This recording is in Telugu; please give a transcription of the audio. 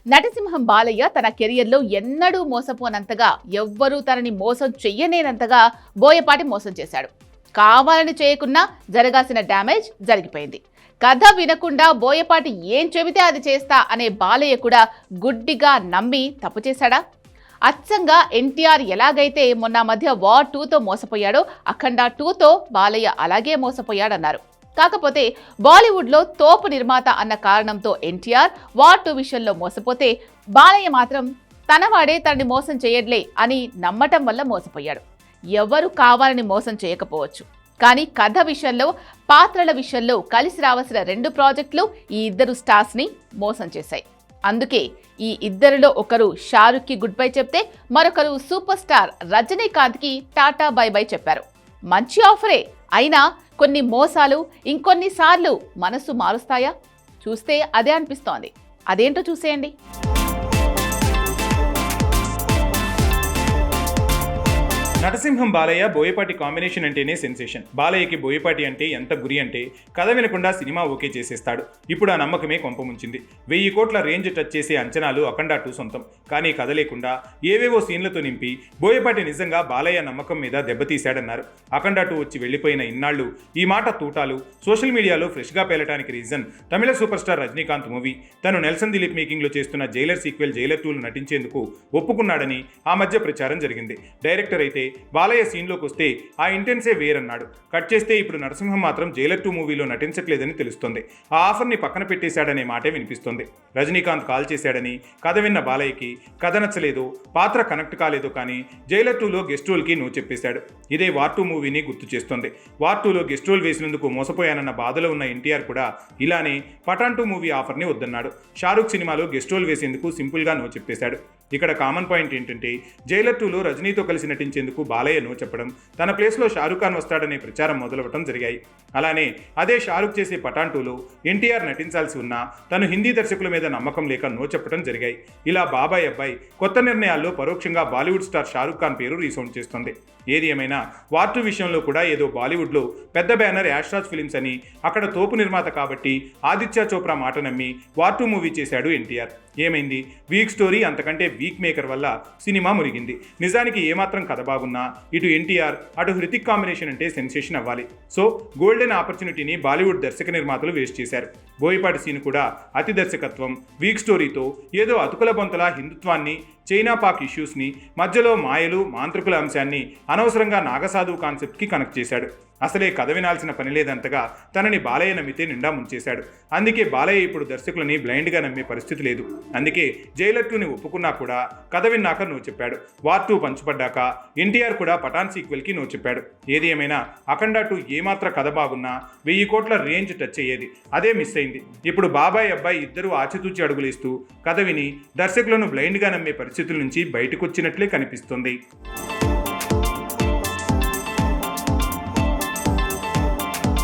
నటసింహం బాలయ్య తన కెరియర్లో ఎన్నడూ మోసపోనంతగా, ఎవ్వరూ తనని మోసం చెయ్యలేనంతగా బోయపాటి మోసం చేశాడు. కావాలని చేయకున్నా జరగాల్సిన డ్యామేజ్ జరిగిపోయింది. కథ వినకుండా బోయపాటి ఏం చెబితే అది చేస్తా అనే బాలయ్య కూడా గుడ్డిగా నమ్మి తప్పు చేశాడా? అచ్చంగా ఎన్టీఆర్ ఎలాగైతే మొన్న మధ్య వార్ 2తో మోసపోయాడో, అఖండ 2తో బాలయ్య అలాగే మోసపోయాడన్నారు. కాకపోతే బాలీవుడ్లో తోపు నిర్మాత అన్న కారణంతో ఎన్టీఆర్ వార్ 2 విషయంలో మోసపోతే, బాలయ్య మాత్రం తనవాడే తనని మోసం చేయట్లే అని నమ్మటం వల్ల మోసపోయాడు. ఎవరు కావాలని మోసం చేయకపోవచ్చు, కానీ కథ విషయంలో, పాత్రల విషయంలో కలిసి రావాల్సిన 2 ప్రాజెక్టులు ఈ ఇద్దరు స్టార్స్ని మోసం చేశాయి. అందుకే ఈ ఇద్దరిలో ఒకరు షారుఖ్కి గుడ్ బై చెప్తే, మరొకరు సూపర్ స్టార్ రజనీకాంత్కి టాటా బై బై చెప్పారు. మంచి ఆఫరే అయినా కొన్ని మోసాలు ఇంకొన్నిసార్లు మనసు మారుస్తాయా? చూస్తే అదే అనిపిస్తోంది. అదేంటో చూసేయండి. నటసింహం బాలయ్య బోయపాటి కాంబినేషన్ అంటేనే సెన్సేషన్. బాలయ్యకి బోయపాటి అంటే ఎంత గురి అంటే కథ వినకుండా సినిమా ఓకే చేసేస్తాడు. ఇప్పుడు ఆ నమ్మకమే కొంపముంచింది. 1000 కోట్ల రేంజ్ టచ్ చేసే అంచనాలు అఖండ 2 సొంతం. కానీ కథ లేకుండా ఏవేవో సీన్లతో నింపి బోయపాటి నిజంగా బాలయ్య నమ్మకం మీద దెబ్బతీశాడన్నారు. అఖండ 2 వచ్చి వెళ్లిపోయిన ఇన్నాళ్లు ఈ మాట తూటాలు సోషల్ మీడియాలో ఫ్రెష్గా పేలటానికి రీజన్ తమిళ సూపర్ స్టార్ రజనీకాంత్ మూవీ. తను నెల్సన్ దిలీప్ మేకింగ్లో చేస్తున్న జైలర్ సీక్వెల్ జైలర్ 2లో నటించేందుకు ఒప్పుకున్నాడని ఆ మధ్య ప్రచారం జరిగింది. డైరెక్టర్ అయితే బాలయ్య సీన్లోకి వస్తే ఆ ఇంటెన్సే వేరన్నాడు. కట్ చేస్తే ఇప్పుడు నరసింహం మాత్రం జైలర్ 2 మూవీలో నటించట్లేదని తెలుస్తోంది. ఆ ఆఫర్ని పక్కన పెట్టేశాడనే మాటే వినిపిస్తోంది. రజనీకాంత్ కాల్ చేశాడని, కథ విన్న బాలయ్యకి కథ నచ్చలేదో, పాత్ర కనెక్ట్ కాలేదో కానీ జైలర్ 2లో గెస్ట్ రోల్కి నో చెప్పేశాడు. ఇదే వార్ 2 మూవీని గుర్తు చేస్తోంది. వార్ 2లో గెస్ట్ రోల్ వేసినందుకు మోసపోయానన్న బాధలో ఉన్న ఎన్టీఆర్ కూడా ఇలానే పఠాన్ 2 మూవీ ఆఫర్ని వద్దన్నాడు. షారుఖ్ సినిమాలో గెస్ట్ రోల్ వేసేందుకు సింపుల్గా నో చెప్పేశాడు. ఇక్కడ కామన్ పాయింట్ ఏంటంటే జైలర్ 2లో రజనీతో కలిసి నటించేందుకు బాలయ్య నో చెప్పడం, తన ప్లేస్లో షారుఖ్ ఖాన్ వస్తాడనే ప్రచారం మొదలవటం జరిగాయి. అలానే అదే షారుఖ్ చేసే పఠాన్ 2లో ఎన్టీఆర్ నటించాల్సి ఉన్నా తను హిందీ దర్శకుల మీద నమ్మకం లేక నో చెప్పడం జరిగాయి. ఇలా బాబాయ్ అబ్బాయి కొత్త నిర్ణయాల్లో పరోక్షంగా బాలీవుడ్ స్టార్ షారుఖ్ ఖాన్ పేరు రీసౌండ్ చేస్తుంది. ఏది ఏమైనా వార్ 2 విషయంలో కూడా ఏదో బాలీవుడ్లో పెద్ద బ్యానర్ యాష్రాజ్ ఫిలిమ్స్ అని, అక్కడ తోపు నిర్మాత కాబట్టి ఆదిత్య చోప్రా మాట నమ్మి వార్ 2 మూవీ చేశాడు ఎన్టీఆర్. ఏమైంది? వీక్ స్టోరీ, అంతకంటే వీక్ మేకర్ వల్ల సినిమా మురిగింది. నిజానికి ఏమాత్రం కథ బాగున్నా ఇటు ఎన్టీఆర్ అటు హృతిక్ కాంబినేషన్ అంటే సెన్సేషన్ అవ్వాలి. సో గోల్డెన్ ఆపర్చునిటీని బాలీవుడ్ దర్శక నిర్మాతలు వేస్ట్ చేశారు. బోయపాటి సీన్ కూడా అతి దర్శకత్వం, వీక్ స్టోరీతో ఏదో అతుకుల బొంతల హిందుత్వాన్ని, చైనా పాక్ ఇష్యూస్ని, మధ్యలో మాయలు మాంత్రికుల అంశాన్ని అనవసరంగా నాగసాధు కాన్సెప్ట్కి కనెక్ట్ చేశాడు. అసలే కథ వినాల్సిన పని లేదంతగా తనని బాలయ్య నమ్మితే నిండా ముంచేశాడు. అందుకే బాలయ్య ఇప్పుడు దర్శకులని బ్లైండ్గా నమ్మే పరిస్థితి లేదు. అందుకే జైలర్ 2ని ఒప్పుకున్నా కూడా కథ విన్నాక నో చెప్పాడు. వార్ 2 పంచుపడ్డాక ఎన్టీఆర్ కూడా పఠాన్ సీక్వెల్కి నో చెప్పాడు. ఏది ఏమైనా అఖండ 2 ఏమాత్ర కథ బాగున్నా 1000 కోట్ల రేంజ్ టచ్ అయ్యేది. అదే మిస్ అయింది. ఇప్పుడు బాబాయ్ అబ్బాయి ఇద్దరూ ఆచితూచి అడుగులేస్తూ కథ విని దర్శకులను బ్లైండ్గా నమ్మే పరిస్థితుల నుంచి బయటకొచ్చినట్లే కనిపిస్తుంది.